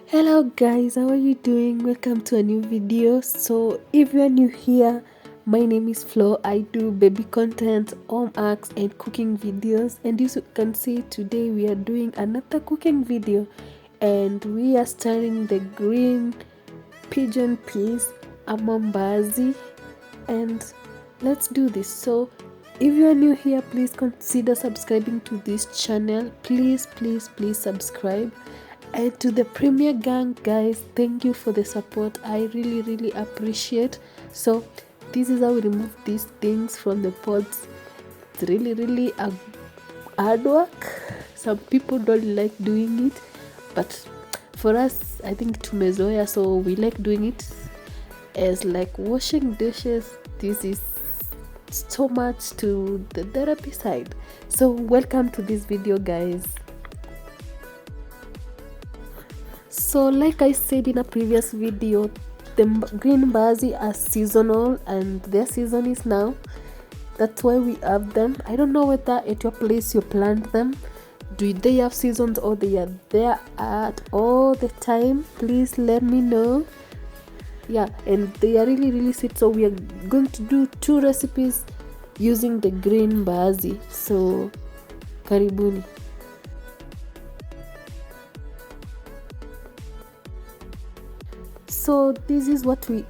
Hello guys, how are you doing? Welcome to a new video. So if you are new here, my name is Flo. I do baby content, home hacks and cooking videos, and as you can see, today we are doing another cooking video and we are stirring the green pigeon peas, Mbaazi, and let's do this. So if you are new here, please consider subscribing to this channel. Please subscribe. And to the premier gang, guys, thank you for the support. I really appreciate. So this is how we remove these things from the pots. It's really a hard work. Some people don't like doing it, but for us, I think tumezoea, so we like doing it. As like washing dishes, this is so much to the therapy side. So welcome to this video, guys. So like I said in a previous video, the green Mbaazi are seasonal and their season is now. That's why we have them. I don't know whether at your place you plant them. Do they have seasons or they are there at all the time? Please let me know. Yeah, and they are really sweet. So we are going to do 2 recipes using the green Mbaazi. So karibuni. So this is what we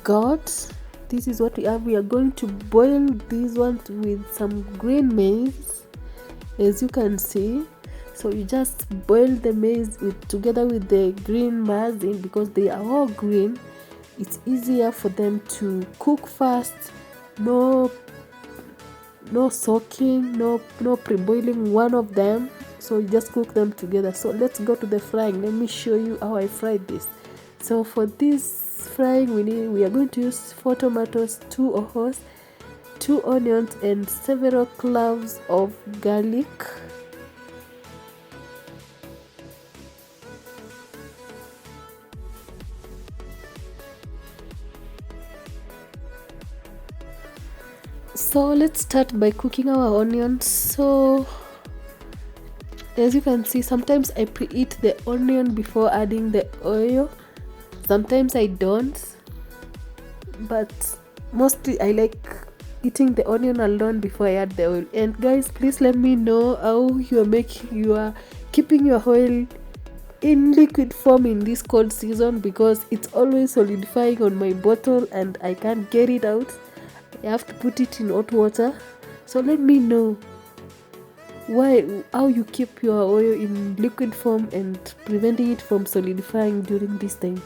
got. This is what we have. We are going to boil these ones with some green maize, as you can see. So you just boil the maize together with the green Mbaazi, because they are all green. It's easier for them to cook fast. No soaking, no pre-boiling one of them. So you just cook them together. So let's go to the frying. Let me show you how I fried this. So for this frying, we are going to use 4 tomatoes, 2 ojos, 2 onions and several cloves of garlic. So let's start by cooking our onions. So as you can see, sometimes I preheat the onion before adding the oil. Sometimes I don't, but mostly I like eating the onion alone before I add the oil. And guys, please let me know how you are keeping your oil in liquid form in this cold season, because it's always solidifying on my bottle and I can't get it out. I have to put it in hot water. So let me know how you keep your oil in liquid form and preventing it from solidifying during this time.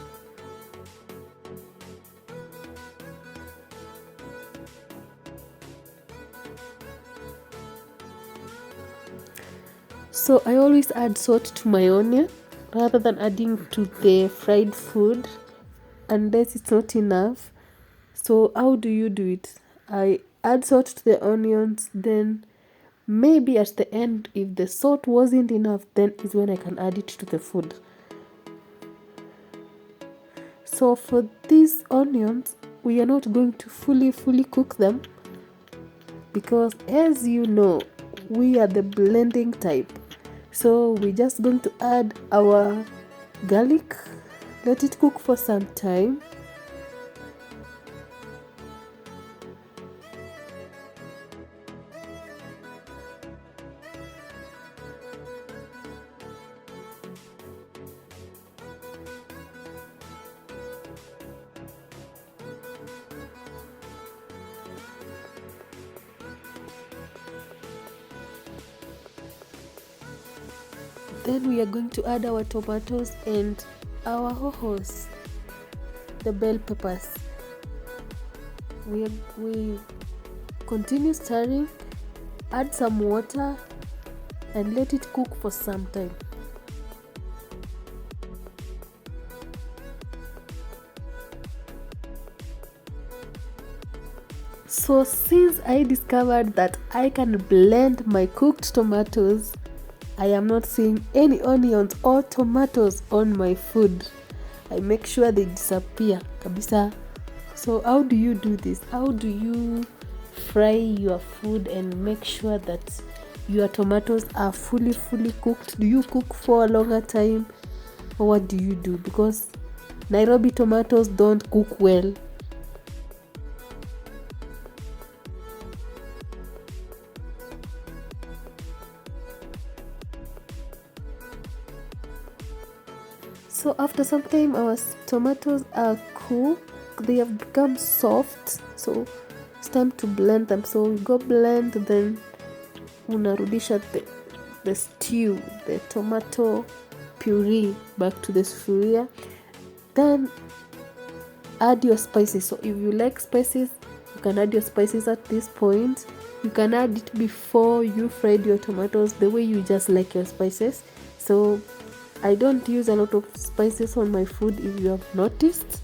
So I always add salt to my onion rather than adding to the fried food unless it's not enough. So how do you do it? I add salt to the onions, then maybe at the end, if the salt wasn't enough, then is when I can add it to the food. So for these onions, we are not going to fully cook them, because as you know, we are the blending type. So we're just going to add our garlic, let it cook for some time. Then we are going to add our tomatoes and our ojos, the bell peppers. We continue stirring, add some water and let it cook for some time. So since I discovered that I can blend my cooked tomatoes, I am not seeing any onions or tomatoes on my food. I make sure they disappear kabisa. So how do you do this? How do you fry your food and make sure that your tomatoes are fully cooked? Do you cook for a longer time? or what do you do? Because Nairobi tomatoes don't cook well. So after some time our tomatoes are cooked, they have become soft, so it's time to blend them. So we go blend, then unarudisha the stew, the tomato puree back to the sufuria, then add your spices. So if you like spices, you can add your spices at this point. You can add it before you fried your tomatoes, the way you just like your spices. So I don't use a lot of spices on my food, if you have noticed.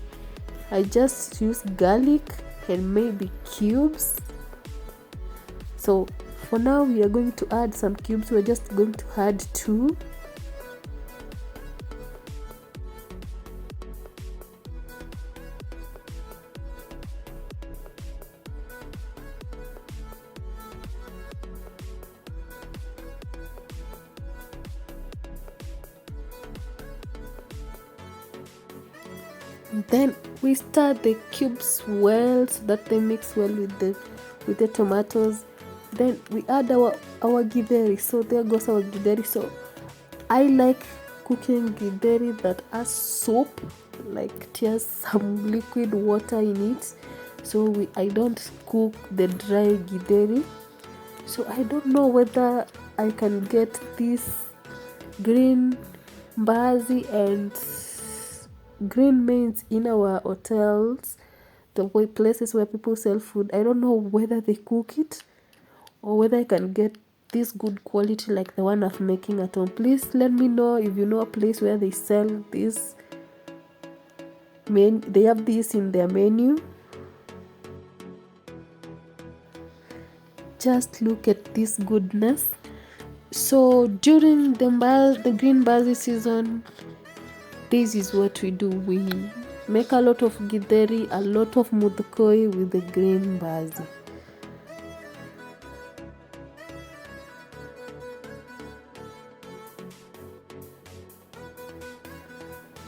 I just use garlic and maybe cubes. So for now we are going to add some cubes. We're just going to add 2. Then we stir the cubes well so that they mix well with the tomatoes. Then we add our githeri. So there goes our githeri. So I like cooking githeri that has soup, like it has some liquid water in it. So I don't cook the dry githeri. So I don't know whether I can get this green Mbaazi and green beans in our hotels, the places where people sell food. I don't know whether they cook it or whether I can get this good quality like the one I'm making at home. Please let me know if you know a place where they sell this. They have this in their menu. Just look at this goodness. So during the green Mbaazi season, this is what we do. We make a lot of githeri, a lot of muthukoi with the green Mbaazi.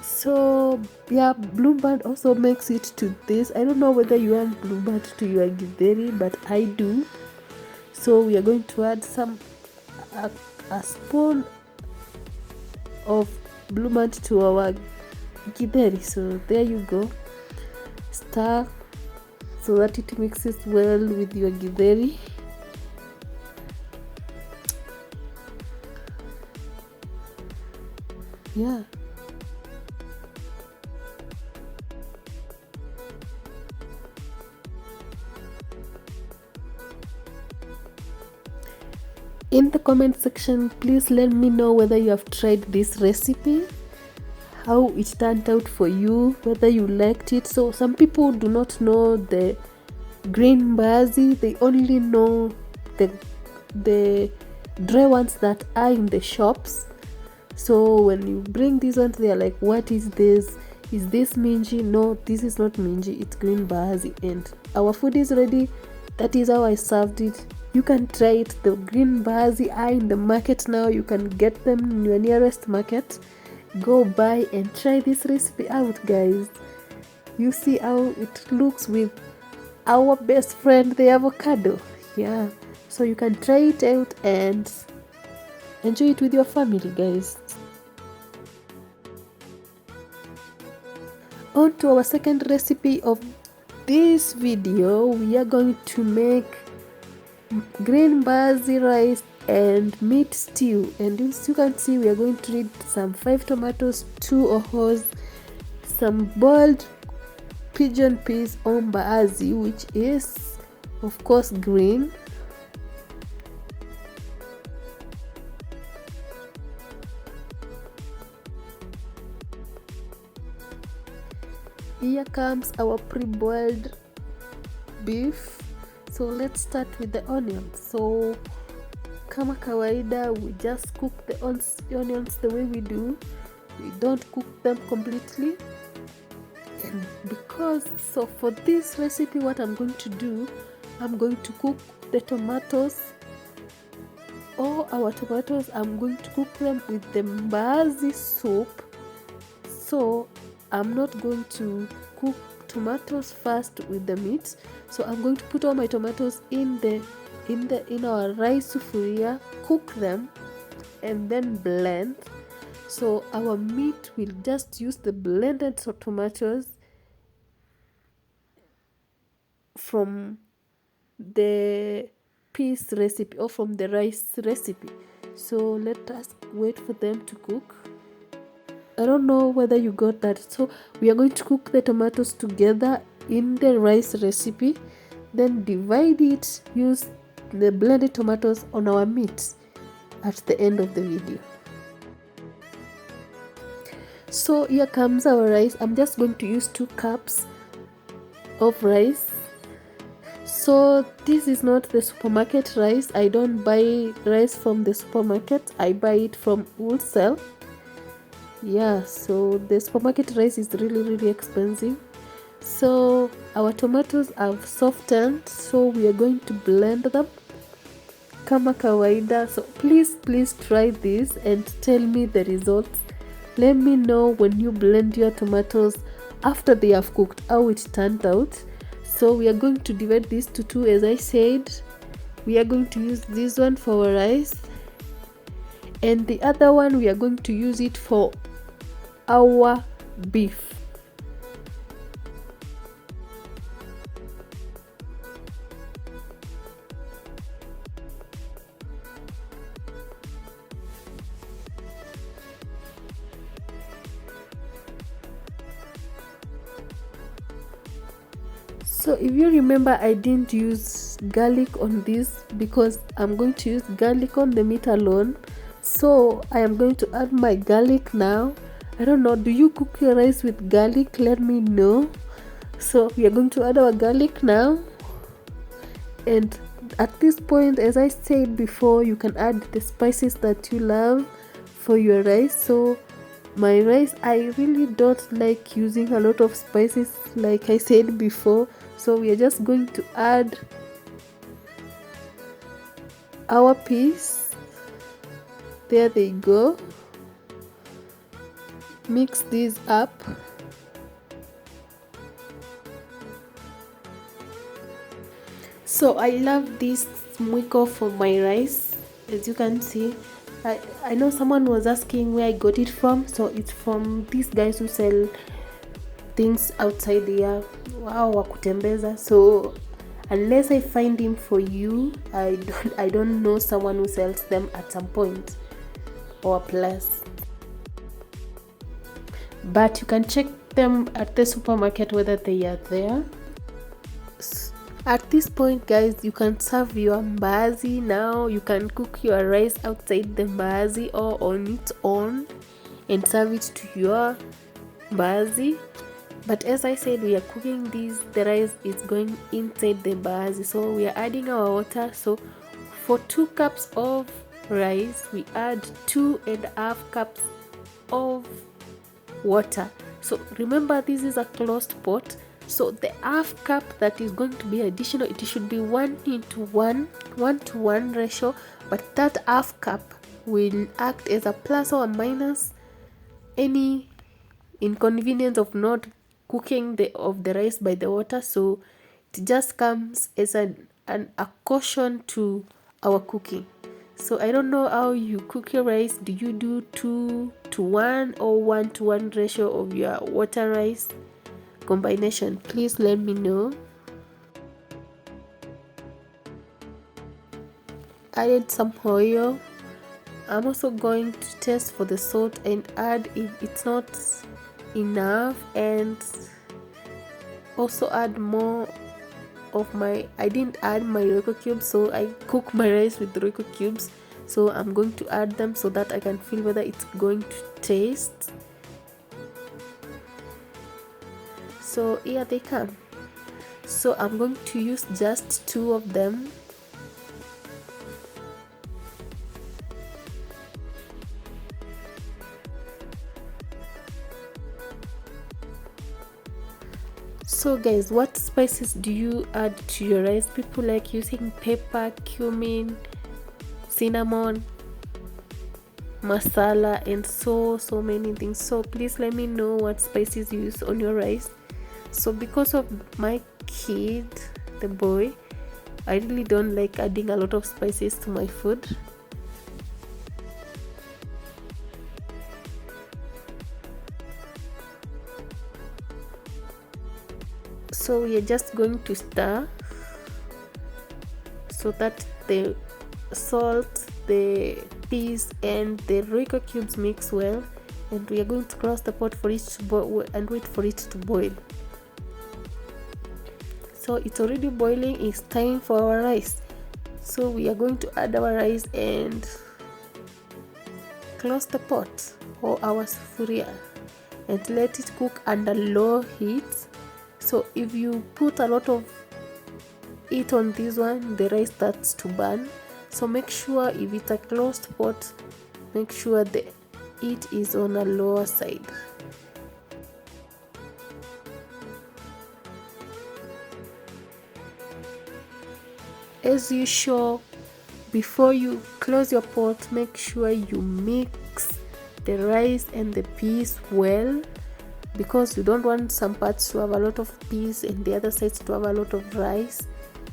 So yeah, bluebird also makes it to this. I don't know whether you add bluebird to your githeri, but I do. So we are going to add a spoon of bluebird to our githeri. So there you go. Stir so that it mixes well with your githeri. Yeah. In the comment section, please let me know whether you have tried this recipe, how it turned out for you, whether you liked it. So some people do not know the green Mbaazi, they only know the dry ones that are in the shops. So when you bring these ones, they are like, what is this? Is this minji? No, this is not minji, it's green Mbaazi. And our food is ready. That is how I served it. You can try it. The green Mbaazi are in the market now. You can get them in your nearest market. Go buy and try this recipe out, guys. You see how it looks with our best friend, the avocado. Yeah, so you can try it out and enjoy it with your family, guys. On to our second recipe of this video. We are going to make green Mbaazi rice and meat stew. And as you can see, we are going to need some 5 tomatoes, 2 ohos, some boiled pigeon peas or Mbaazi, which is of course green, here comes our pre-boiled beef. So let's start with the onions. So kama kawaida, we just cook the onions the way we do. We don't cook them completely. And so for this recipe, what I'm going to do, I'm going to cook the tomatoes, all our tomatoes. I'm going to cook them with the Mbaazi soup. So I'm not going to cook tomatoes first with the meat. So I'm going to put all my tomatoes in our rice sufuria, cook them, and then blend. So our meat will just use the blended tomatoes from the peas recipe or from the rice recipe. So let us wait for them to cook. I don't know whether you got that. So we are going to cook the tomatoes together in the rice recipe, then divide it, use the blended tomatoes on our meat at the end of the video. So here comes our rice. I'm just going to use 2 cups of rice. So this is not the supermarket rice. I don't buy rice from the supermarket. I buy it from wholesale. Yeah, so the supermarket rice is really expensive. So our tomatoes have softened, so we are going to blend them kama kawaida. So please try this and tell me the results. Let me know when you blend your tomatoes after they have cooked how it turned out. So we are going to divide this to 2, as I said. We are going to use this one for our rice, and the other one we are going to use it for our beef. So if you remember, I didn't use garlic on this because I'm going to use garlic on the meat alone. So I am going to add my garlic now. I don't know, do you cook your rice with garlic? Let me know. So we are going to add our garlic now, and at this point, as I said before, you can add the spices that you love for your rice. So my rice, I really don't like using a lot of spices, like I said before. So we are just going to add our peas. There they go. Mix these up. So I love this mwiko for my rice. As you can see, I know someone was asking where I got it from. So it's from these guys who sell things outside there. Wow, wakutembeza. So unless I find him for you, I don't know someone who sells them at some point or plus. But you can check them at the supermarket whether they are there. At this point, guys, you can serve your mbaazi now. You can cook your rice outside the mbaazi or on its own and serve it to your mbaazi. But as I said, we are cooking this, the rice is going inside the mbaazi. So we are adding our water. So for 2 cups of rice, we add 2.5 cups of water. So remember, this is a closed pot. So the half cup that is going to be additional, it should be 1:1 ratio, but that half cup will act as a plus or a minus any inconvenience of not cooking the rice by the water. So it just comes as a caution to our cooking. So I don't know how you cook your rice. Do you do 2:1 or 1:1 ratio of your water rice combination? Please let me know. Added some oil. I'm also going to test for the salt and add if it's not enough, and also add more of my, I didn't add my Royco cubes, so I cook my rice with Royco cubes. So I'm going to add them so that I can feel whether it's going to taste. So here they come. So I'm going to use just 2 of them. So guys, what spices do you add to your rice? People like using pepper, cumin, cinnamon. masala, and so many things. So please let me know what spices you use on your rice. So because of my kid, the boy, I really don't like adding a lot of spices to my food. So we are just going to stir so that the salt, the peas and the Royco cubes mix well, and we are going to close the pot for it to boil and wait for it to boil. So it's already boiling. It's time for our rice. So we are going to add our rice and close the pot or our sufuria and let it cook under low heat. So if you put a lot of it on this one, the rice starts to burn. So make sure if it's a closed pot, make sure the heat is on a lower side. As usual, before you close your pot, make sure you mix the rice and the peas well, because you don't want some parts to have a lot of peas and the other sides to have a lot of rice.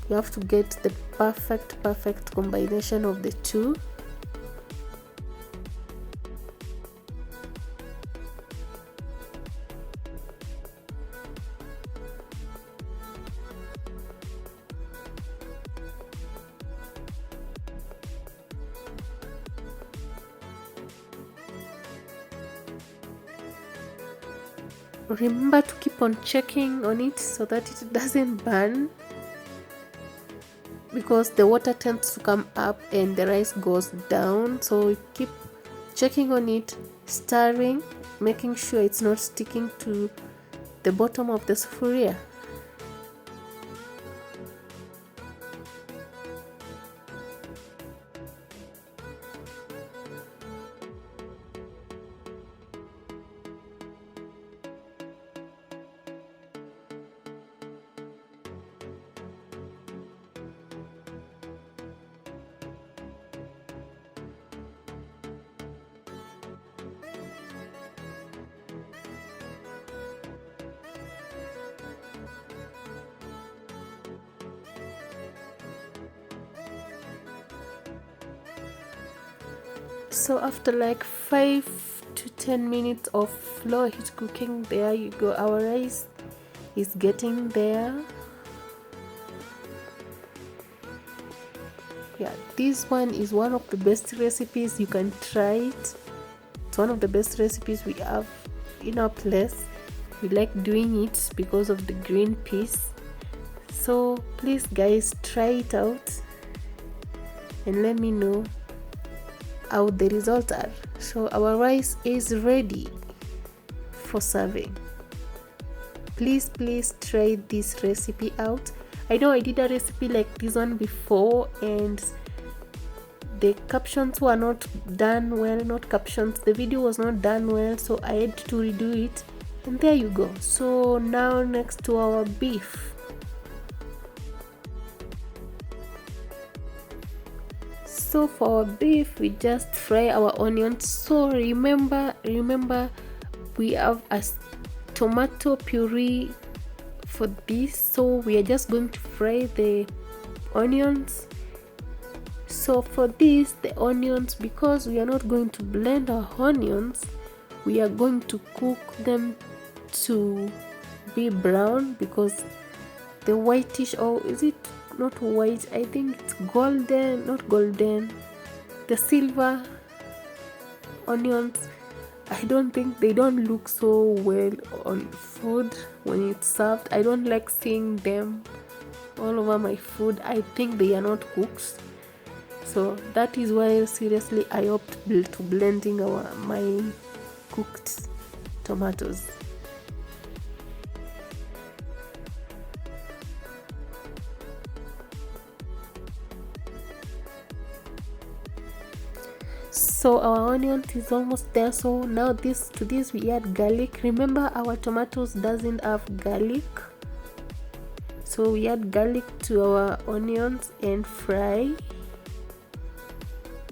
You have to get the perfect combination of the two. Remember to keep on checking on it so that it doesn't burn, because the water tends to come up and the rice goes down. So keep checking on it, stirring, making sure it's not sticking to the bottom of the sufuria. So after like 5 to 10 minutes of low heat cooking, there you go, our rice is getting there. Yeah, this one is one of the best recipes. You can try it. It's one of the best recipes we have in our place. We like doing it because of the green peas. So please guys, try it out and let me know how the results are. So our rice is ready for serving. Please try this recipe out. I know I did a recipe like this one before and the captions were not done well, the video was not done well, so I had to redo it, and there you go. So now next to our beef. So for our beef, we just fry our onions. So remember we have a tomato puree for this, so we are just going to fry the onions. So for this, the onions, because we are not going to blend our onions, we are going to cook them to be brown, because the whitish, or is it not white, I think it's golden, not golden, the silver onions, I don't think they don't look so well on food when it's served. I don't like seeing them all over my food. I think they are not cooked. So that is why seriously I opt to blending my cooked tomatoes. So our onion is almost there. So now to this we add garlic. Remember our tomatoes doesn't have garlic, so we add garlic to our onions and fry.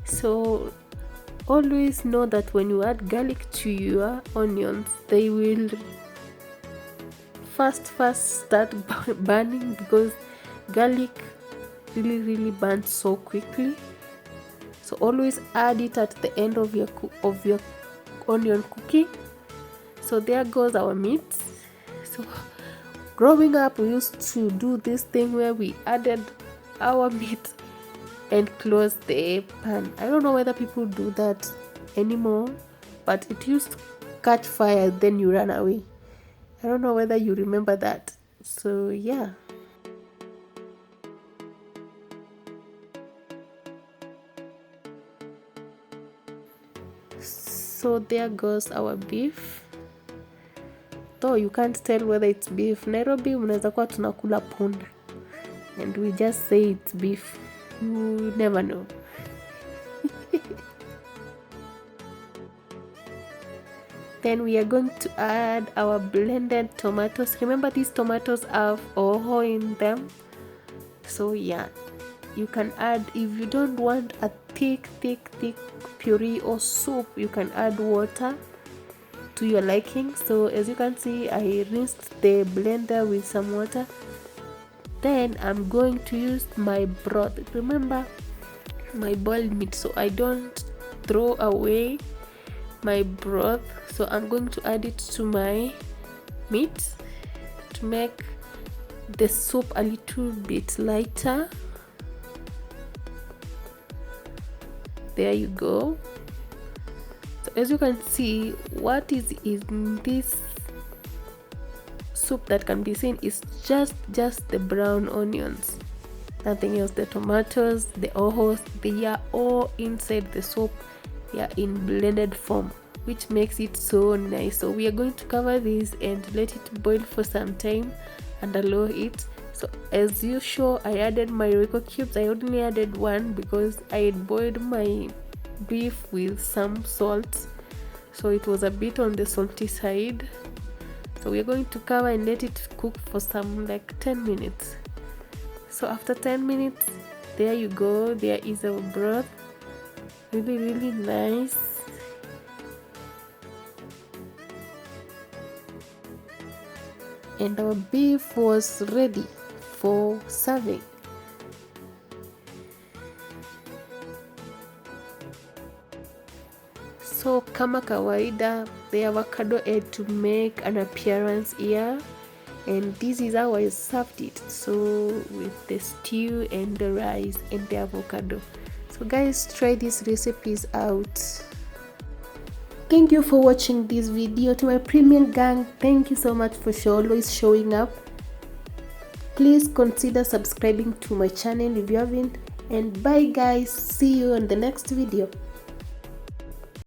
So always know that when you add garlic to your onions, they will fast start burning, because garlic really burns so quickly. So always add it at the end of your onion cooking. So there goes our meat. So growing up, we used to do this thing where we added our meat and close the pan. I don't know whether people do that anymore, but it used to catch fire, then you run away. I don't know whether you remember that. So yeah. So there goes our beef. Though you can't tell whether it's beef. Nairobi mnaweza kuwa tunakula punda and we just say it's beef. You never know. Then we are going to add our blended tomatoes. Remember, these tomatoes have oho in them. So yeah, you can add, if you don't want a thick puree or soup, you can add water to your liking. So as you can see, I rinsed the blender with some water. Then I'm going to use my broth. Remember, my boiled meat, so I don't throw away my broth. So I'm going to add it to my meat to make the soup a little bit lighter. There you go. So as you can see, what is in this soup that can be seen is just the brown onions, nothing else. The tomatoes, the ojos, they are all inside the soup. They are in blended form, which makes it so nice. So we are going to cover this and let it boil for some time and allow it. So as usual, I added my Royco cubes. I only added one because I had boiled my beef with some salt, so it was a bit on the salty side. So we are going to cover and let it cook for some like 10 minutes. So after 10 minutes, there you go, there is our broth. Really nice. And our beef was ready for serving. So kama kawaida, the avocado had to make an appearance here, and this is how I served it. So with the stew and the rice and the avocado. So guys, try these recipes out. Thank you for watching this video. To my premium gang, thank you so much for always showing up. Please consider subscribing to my channel if you haven't, and bye guys, see you on the next video.